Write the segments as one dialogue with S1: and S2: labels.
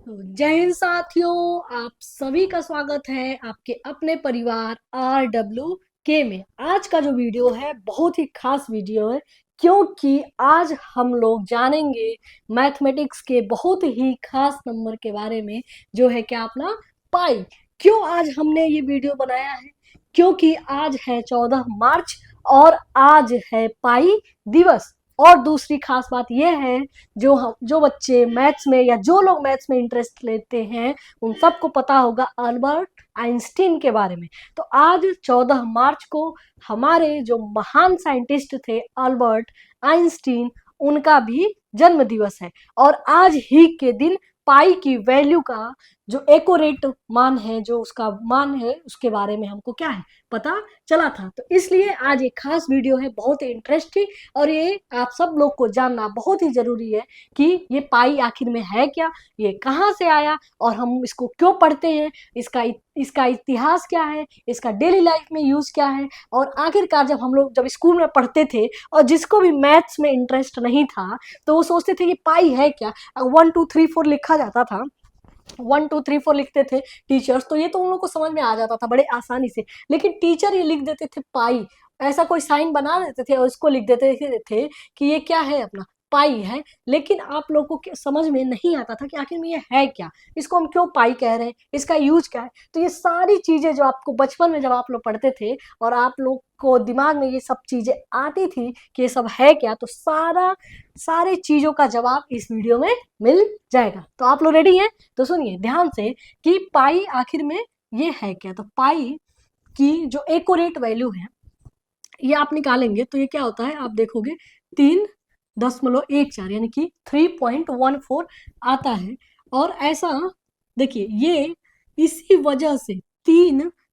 S1: तो जय हिंद साथियों, आप सभी का स्वागत है आपके अपने परिवार RWK में। आज का जो वीडियो है बहुत ही खास वीडियो है, क्योंकि आज हम लोग जानेंगे मैथमेटिक्स के बहुत ही खास नंबर के बारे में, जो है क्या अपना पाई। क्यों आज हमने ये वीडियो बनाया है? क्योंकि आज है 14 मार्च और आज है पाई दिवस। और दूसरी खास बात यह है, जो बच्चे मैथ्स में या जो लोग मैथ्स में इंटरेस्ट लेते हैं उन सबको पता होगा अल्बर्ट आइंस्टीन के बारे में। तो आज 14 मार्च को हमारे जो महान साइंटिस्ट थे अल्बर्ट आइंस्टीन, उनका भी जन्म दिवस है। और आज ही के दिन पाई की वैल्यू का जो एक्यूरेट मान है, जो उसका मान है, उसके बारे में हमको क्या है पता चला था। तो इसलिए आज एक खास वीडियो है, बहुत ही इंटरेस्टिंग, और ये आप सब लोग को जानना बहुत ही जरूरी है कि ये पाई आखिर में है क्या, ये कहाँ से आया और हम इसको क्यों पढ़ते हैं, इसका इतिहास क्या है, इसका डेली लाइफ में यूज क्या है। और आखिरकार जब स्कूल में पढ़ते थे और जिसको भी मैथ्स में इंटरेस्ट नहीं था तो वो सोचते थे कि पाई है क्या। 1 2 3 4 लिखा जाता था, 1 2 3 4 लिखते थे टीचर्स, तो ये तो उन लोग को समझ में आ जाता था बड़े आसानी से। लेकिन टीचर ये लिख देते थे पाई, ऐसा कोई साइन बना देते थे और इसको लिख देते थे कि ये क्या है, अपना पाई है। लेकिन आप लोगों को समझ में नहीं आता था कि आखिर में ये है क्या, इसको हम क्यों पाई कह रहे हैं, इसका यूज क्या है। तो ये सारी चीजें जो आपको बचपन में जब आप लोग पढ़ते थे और आप लोग को दिमाग में ये सब चीजें आती थी कि ये सब है क्या, तो सारी चीजों का जवाब इस वीडियो में मिल जाएगा। तो आप लोग रेडी हैं? तो सुनिए ध्यान से कि पाई आखिर में ये है क्या। तो पाई की जो एक्यूरेट वैल्यू है ये आप निकालेंगे तो ये क्या होता है, आप देखोगे 3.14 यानी कि 3.14 आता है। और ऐसा देखिए, ये इसी वजह से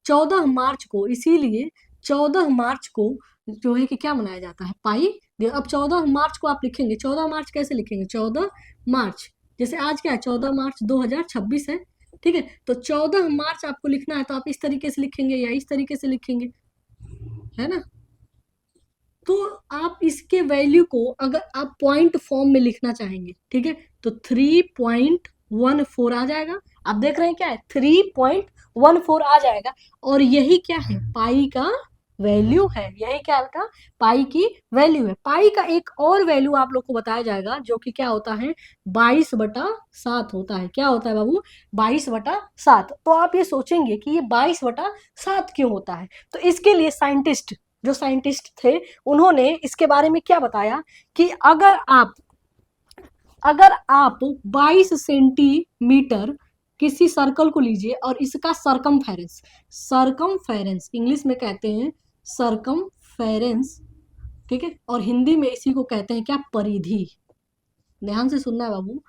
S1: 14 मार्च को, इसीलिए 14 मार्च को जो है कि क्या मनाया जाता है, पाई। अब 14 मार्च को आप लिखेंगे, 14 मार्च कैसे लिखेंगे, 14 मार्च, जैसे आज क्या है 14 मार्च 2026 है, ठीक है। तो 14 मार्च आपको लिखना है तो आप इस तरीके से लिखेंगे या इस तरीके से लिखेंगे, है ना। तो आप इसके वैल्यू को अगर आप पॉइंट फॉर्म में लिखना चाहेंगे, ठीक है, तो 3.14 आ जाएगा। आप देख रहे हैं क्या है, 3.14 आ जाएगा। और यही क्या है, पाई का वैल्यू है। यही क्या था, पाई की वैल्यू है। पाई का एक और वैल्यू आप लोग को बताया जाएगा, जो कि क्या होता है, 22/7 होता है। क्या होता है बाबू, 22/7। तो आप ये सोचेंगे कि ये 22/7 क्यों होता है। तो इसके लिए जो साइंटिस्ट थे उन्होंने इसके बारे में क्या बताया कि अगर आप 22 सेंटीमीटर किसी सर्कल को लीजिए और इसका सरकमफेरेंस इंग्लिश में कहते हैं सरकमफेरेंस, ठीक है, और हिंदी में इसी को कहते हैं क्या, परिधि। ध्यान से सुनना है बाबू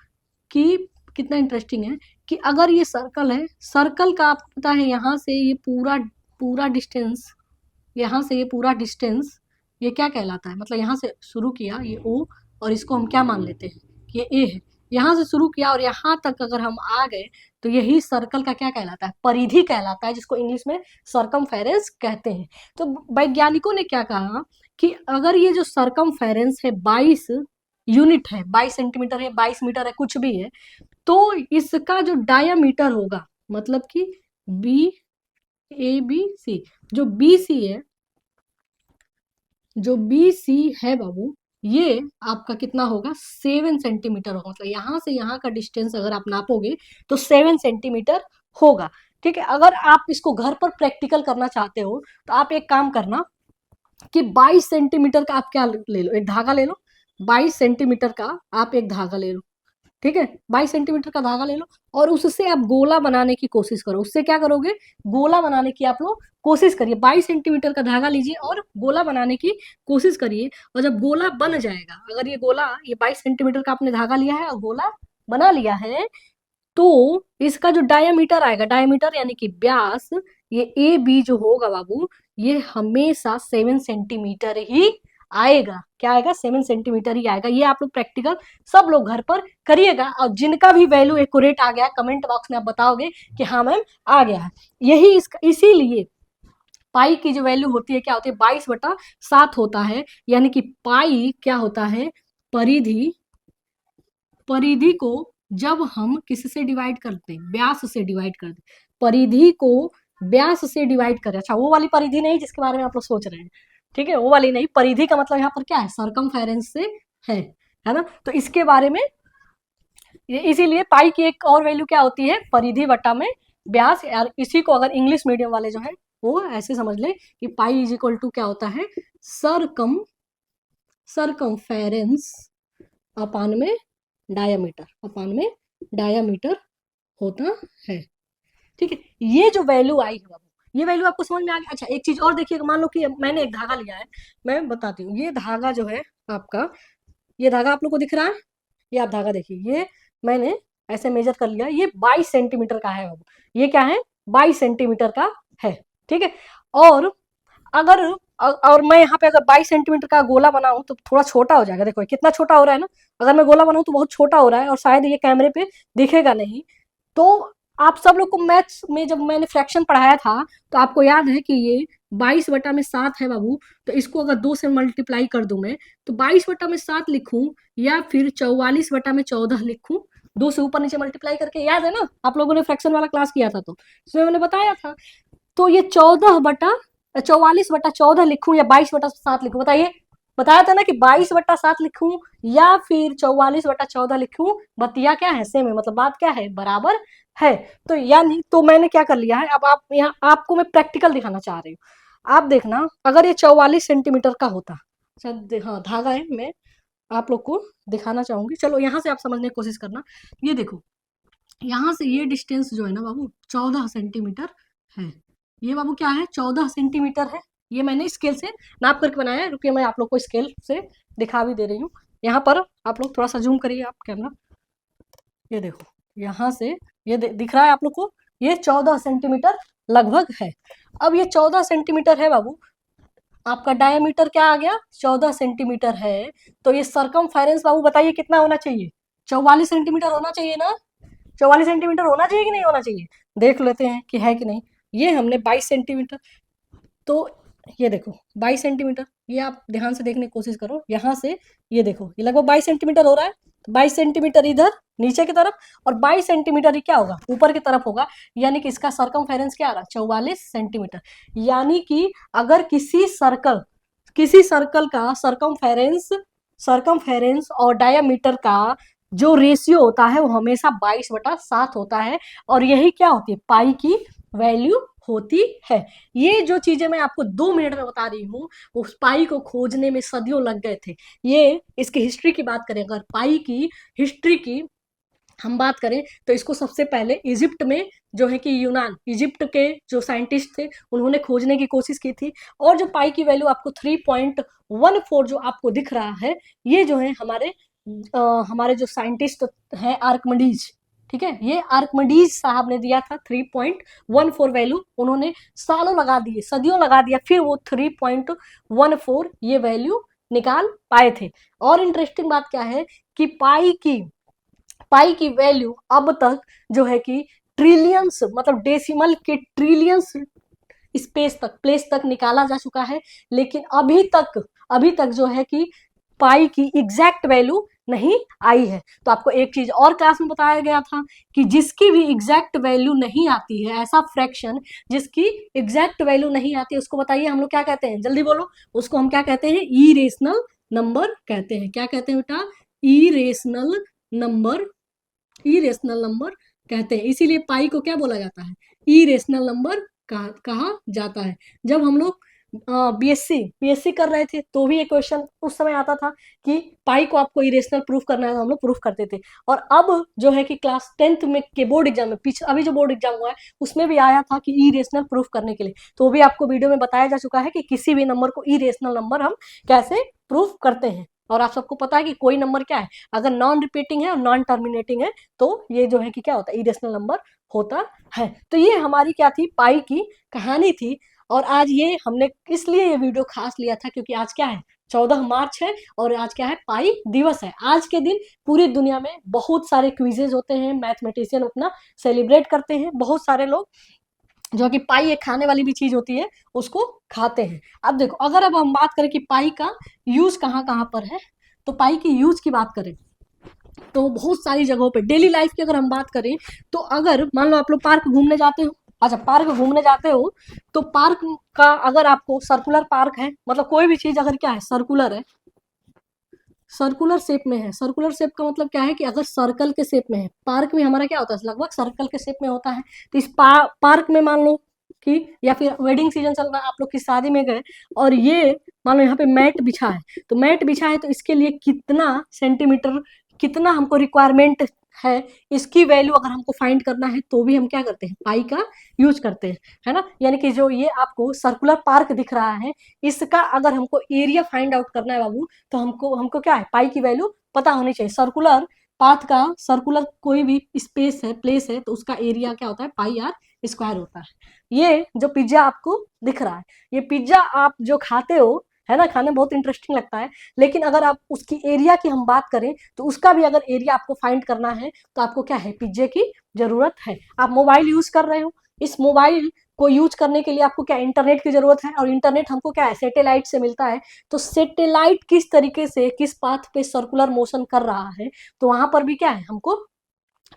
S1: कि कितना इंटरेस्टिंग है कि अगर ये सर्कल है, सर्कल का आपको पता है यहाँ से ये पूरा पूरा डिस्टेंस, यहाँ से ये पूरा डिस्टेंस ये क्या कहलाता है, मतलब यहाँ से शुरू किया ये ओ, और इसको हम क्या मान लेते हैं कि ये ए है। यहाँ से शुरू किया और यहाँ तक अगर हम आ गए तो यही सर्कल का क्या कहलाता है, परिधि कहलाता है, जिसको इंग्लिश में सरकमफेरेंस कहते हैं। तो वैज्ञानिकों ने क्या कहा कि अगर ये जो सरकमफेरेंस है 22 यूनिट है, 22 सेंटीमीटर है, 22 मीटर है, कुछ भी है, तो इसका जो डायामीटर होगा, मतलब कि ABC, जो BC है, जो BC है बाबू, ये आपका कितना होगा, 7 सेंटीमीटर होगा। मतलब यहाँ से यहाँ का डिस्टेंस अगर आप नापोगे तो 7 सेंटीमीटर होगा, ठीक है। अगर आप इसको घर पर प्रैक्टिकल करना चाहते हो तो आप एक काम करना कि 22 सेंटीमीटर का आप क्या ले लो, एक धागा ले लो। 22 सेंटीमीटर का आप एक धागा ले लो, ठीक है, 22 सेंटीमीटर का धागा ले लो और उससे आप गोला बनाने की कोशिश करो। उससे क्या करोगे, गोला बनाने की आप लोग कोशिश करिए। 22 सेंटीमीटर का धागा लीजिए और गोला बनाने की कोशिश करिए। और जब गोला बन जाएगा, अगर ये 22 सेंटीमीटर का आपने धागा लिया है और गोला बना लिया है, तो इसका जो डायमीटर आएगा, डायमीटर यानी कि व्यास, ये AB जो होगा बाबू, ये हमेशा 7 सेंटीमीटर ही आएगा। क्या आएगा, 7 सेंटीमीटर ही आएगा। ये आप लोग प्रैक्टिकल सब लोग घर पर करिएगा, और जिनका भी वैल्यू एक्यूरेट आ गया कमेंट बॉक्स में आप बताओगे कि हाँ मैम आ गया है। यही इसका, इसीलिए पाई की जो वैल्यू होती है क्या होती है, 22/7 होता है। यानी कि पाई क्या होता है, परिधि, परिधि को जब हम किससे डिवाइड करते हैं, व्यास से डिवाइड करते हैं, परिधि को व्यास से डिवाइड करें। अच्छा, वो वाली परिधि नहीं जिसके बारे में आप लोग सोच रहे हैं, ठीक है, वो वाली नहीं। परिधि का मतलब यहाँ पर क्या है, सरकमफेरेंस से है ना। तो इसके बारे में इसीलिए पाई की एक और वैल्यू क्या होती है, परिधि बटा में व्यास। यार इसी को अगर इंग्लिश मीडियम वाले जो है वो ऐसे समझ ले कि पाई इज इक्वल टू क्या होता है, सरकमफेरेंस अपान में डायामीटर होता है। ठीक है, ये जो वैल्यू आई है बाबू, ये वैल्यू आपको समझ में आ गया। अच्छा, एक चीज और देखिएगा, मान लो कि मैंने एक धागा लिया है, मैं बताती हूँ। ये धागा जो है आपका, ये धागा आप लोग को दिख रहा है, ये आप धागा देखिए, ये मैंने ऐसे मेजर कर लिया, ये 22 सेंटीमीटर का है बाबू। ये क्या है, 22 सेंटीमीटर का है। ठीक है, और अगर और मैं यहाँ पे अगर 22 सेंटीमीटर का गोला बनाऊं तो थोड़ा छोटा हो जाएगा। देखो कितना छोटा हो रहा है ना, अगर मैं गोला बनाऊं तो बहुत छोटा हो रहा है और शायद ये कैमरे पे दिखेगा नहीं। तो आप सब लोग को मैथ्स में जब मैंने फ्रैक्शन पढ़ाया था तो आपको याद है कि ये 22/7 है बाबू। तो इसको अगर 2 से मल्टीप्लाई कर दूं मैं, तो 22/7 लिखूं या फिर 44/14 लिखूं, 2 से ऊपर नीचे मल्टीप्लाई करके। याद है ना, आप लोगों ने फ्रैक्शन वाला क्लास किया था तो इसमें मैंने बताया था। तो ये 44/14 लिखूं या 22/7 लिखूं, बताइए। बताया था ना कि 22/7 लिखूं या फिर 44/14 लिखूं, बतिया क्या है, सेम है, मतलब बात क्या है, बराबर है। तो यानी तो मैंने क्या कर लिया है, अब आप यहाँ आपको मैं प्रैक्टिकल दिखाना चाह रही हूँ। आप देखना, अगर ये 44 सेंटीमीटर का होता, हाँ धागा है, मैं आप लोग को दिखाना चाहूंगी। चलो यहाँ से आप समझने की कोशिश करना। ये देखो, यहाँ से ये डिस्टेंस जो है ना बाबू 14 सेंटीमीटर है। ये बाबू क्या है, 14 सेंटीमीटर है। ये मैंने स्केल से नाप करके बनाया है। रुकिए, मैं आप लोग को स्केल से दिखा भी दे रही हूँ। यहाँ पर आप लोग थोड़ा सा जूम करिए आप कैमरा, ये देखो यहाँ से ये दिख रहा है आप लोग को, ये 14 सेंटीमीटर लगभग है। अब ये 14 सेंटीमीटर है बाबू, आपका डायमीटर क्या आ गया, 14 सेंटीमीटर है। तो ये सरकमफेरेंस बाबू बताइए कितना होना चाहिए, 44 सेंटीमीटर होना चाहिए ना। 44 सेंटीमीटर होना चाहिए कि नहीं होना चाहिए, देख लेते हैं कि है कि नहीं। ये हमने 22 सेंटीमीटर, तो ये देखो 22 सेंटीमीटर, ये आप ध्यान से देखने की कोशिश करो। यहाँ से ये देखो, ये लगभग 22 सेंटीमीटर हो रहा है। तो 22 सेंटीमीटर इधर नीचे की तरफ और 22 सेंटीमीटर ही क्या होगा, ऊपर की तरफ होगा। यानी कि इसका सरकमफेरेंस क्या आ रहा है, 44 सेंटीमीटर। यानी कि अगर किसी सर्कल का सरकमफेरेंस और डायामीटर का जो रेशियो होता है वो हमेशा 22/7 होता है। और यही क्या होती है, पाई की वैल्यू होती है। ये जो चीजें मैं आपको 2 मिनट में बता रही हूँ, उस पाई को खोजने में सदियों लग गए थे। ये इसकी हिस्ट्री की बात करें, अगर पाई की हिस्ट्री की हम बात करें तो इसको सबसे पहले इजिप्ट में जो है कि इजिप्ट के जो साइंटिस्ट थे उन्होंने खोजने की कोशिश की थी। और जो पाई की वैल्यू आपको 3.14 जो आपको दिख रहा है, ये जो है हमारे जो साइंटिस्ट हैं आर्कमिडीज, ठीक है, ये आर्कमिडीज साहब ने दिया था 3.14 वैल्यू। उन्होंने सालों लगा दिए, सदियों लगा दिया, फिर वो 3.14 ये वैल्यू निकाल पाए थे। और इंटरेस्टिंग बात क्या है कि पाई की वैल्यू अब तक जो है कि ट्रिलियंस, मतलब डेसिमल के ट्रिलियंस प्लेस तक निकाला जा चुका है। लेकिन अभी तक जो है कि पाई की एग्जैक्ट वैल्यू नहीं आई है। तो आपको एक चीज और क्लास में बताया गया था कि जिसकी भी एग्जैक्ट वैल्यू नहीं आती है, ऐसा फ्रैक्शन जिसकी एग्जैक्ट वैल्यू नहीं आती है, उसको बताइए हम लोग क्या कहते हैं, जल्दी बोलो। उसको हम क्या कहते हैं, इरेशनल नंबर कहते हैं। क्या कहते हैं बेटा, इरेशनल नंबर, इरेशनल नंबर कहते हैं। इसीलिए पाई को क्या बोला जाता है, इरेशनल नंबर कहा जाता है। जब हम लोग बीएससी कर रहे थे तो भी एक क्वेश्चन उस समय आता था कि पाई को आपको इरेशनल प्रूफ करना है, तो हम लोग प्रूफ करते थे। और अब जो है कि क्लास 10th में के बोर्ड एग्जाम में, पीछे अभी जो बोर्ड एग्जाम हुआ है उसमें भी आया था कि इरेशनल प्रूफ करने के लिए, तो वो भी आपको वीडियो में बताया जा चुका है कि किसी भी नंबर को इरेशनल नंबर हम कैसे प्रूफ करते हैं। और आप सबको पता है कि कोई नंबर क्या है, अगर नॉन रिपीटिंग है और नॉन टर्मिनेटिंग है तो ये जो है कि क्या होता है, इरेशनल नंबर होता है। तो ये हमारी क्या थी, पाई की कहानी थी। और आज ये हमने इसलिए ये वीडियो खास लिया था क्योंकि आज क्या है, 14 मार्च है और आज क्या है, पाई दिवस है। आज के दिन पूरी दुनिया में बहुत सारे क्विजेज होते हैं, मैथमेटिशियन अपना सेलिब्रेट करते हैं। बहुत सारे लोग जो कि पाई एक खाने वाली भी चीज होती है उसको खाते हैं। अब देखो, अगर अब हम बात करें कि पाई का यूज कहाँ कहाँ पर है, तो पाई की यूज की बात करें तो बहुत सारी जगहों पे डेली लाइफ की अगर हम बात करें, तो अगर मान लो आप लोग पार्क घूमने जाते हो, अच्छा पार्क घूमने जाते हो, तो पार्क का अगर आपको सर्कुलर पार्क है, मतलब कोई भी चीज अगर क्या है सर्कुलर है, सर्कुलर शेप में है, सर्कुलर शेप का मतलब क्या है कि अगर सर्कल के शेप में है, पार्क में हमारा क्या होता है लगभग सर्कल के शेप में होता है। तो इस पार्क में मान लो कि, या फिर वेडिंग सीजन चल रहा है, आप लोग की शादी में गए और ये मान लो यहाँ पे मैट बिछा है, तो मैट बिछा है तो इसके लिए कितना सेंटीमीटर, कितना हमको रिक्वायरमेंट है, इसकी वैल्यू अगर हमको फाइंड करना है तो भी हम क्या करते हैं, पाई का यूज करते हैं, है ना। यानी कि जो ये आपको सर्कुलर पार्क दिख रहा है, इसका अगर हमको एरिया फाइंड आउट करना है बाबू, तो हमको हमको क्या है, पाई की वैल्यू पता होनी चाहिए। सर्कुलर पाथ का, सर्कुलर कोई भी स्पेस है, प्लेस है, तो उसका एरिया क्या होता है, पाई आर स्क्वायर होता है। ये जो पिज्जा आपको दिख रहा है, ये पिज्जा आप जो खाते हो, है ना, खाने में बहुत इंटरेस्टिंग लगता है, लेकिन अगर आप उसकी एरिया की हम बात करें, तो उसका भी अगर एरिया आपको फाइंड करना है, तो आपको क्या है, पिज्जे की जरूरत है। आप मोबाइल यूज कर रहे हो, इस मोबाइल को यूज करने के लिए आपको क्या, इंटरनेट की जरूरत है, और इंटरनेट हमको क्या है, सैटेलाइट से मिलता है। तो सैटेलाइट किस तरीके से, किस पाथ पे सर्कुलर मोशन कर रहा है, तो वहां पर भी क्या है, हमको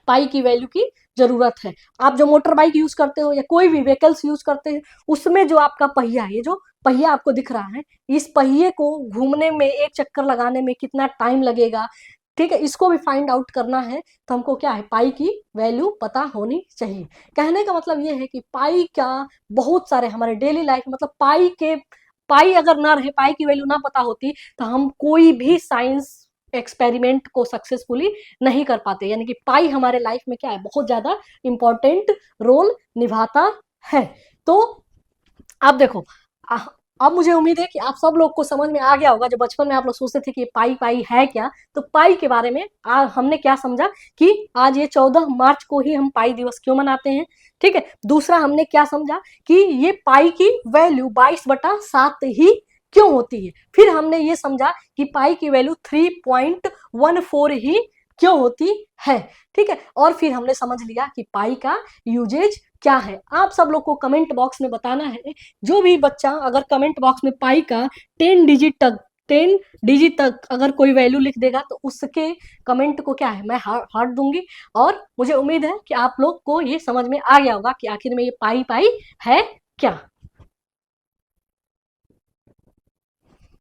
S1: पाई की वैल्यू की जरूरत है। आप जो मोटर बाइक यूज करते हो या कोई भी व्हीकल्स यूज करते हैं, उसमें जो आपका पहिया है, ये जो पहिया आपको दिख रहा है, इस पहिए को घूमने में, एक चक्कर लगाने में कितना टाइम लगेगा, ठीक है, इसको भी फाइंड आउट करना है, तो हमको क्या है, पाई की वैल्यू पता होनी चाहिए। कहने का मतलब ये है कि पाई का बहुत सारे हमारे डेली लाइफ, मतलब पाई अगर ना रहे, पाई की वैल्यू ना पता होती, तो हम कोई भी साइंस एक्सपेरिमेंट को सक्सेसफुली नहीं कर पाते। यानी कि पाई हमारे लाइफ में क्या है, बहुत ज्यादा इंपॉर्टेंट रोल निभाता है। तो आप देखो, अब मुझे उम्मीद है कि आप सब लोग को समझ में आ गया होगा, जो बचपन में आप लोग सोचते थे कि पाई पाई है क्या, तो पाई के बारे में हमने क्या समझा कि आज ये 14 मार्च को ही हम पाई दिवस क्यों मनाते हैं, ठीक है। दूसरा हमने क्या समझा कि ये पाई की वैल्यू 22/7 ही क्यों होती है। फिर हमने ये समझा कि पाई की वैल्यू 3.14 ही क्यों होती है, ठीक है। और फिर हमने समझ लिया कि पाई का यूजेज क्या है। आप सब लोग को कमेंट बॉक्स में बताना है, जो भी बच्चा अगर कमेंट बॉक्स में पाई का 10 डिजिट तक अगर कोई वैल्यू लिख देगा, तो उसके कमेंट को क्या है, मैं हार्ट दूंगी। और मुझे उम्मीद है कि आप लोग को ये समझ में आ गया होगा कि आखिर में ये पाई पाई है क्या।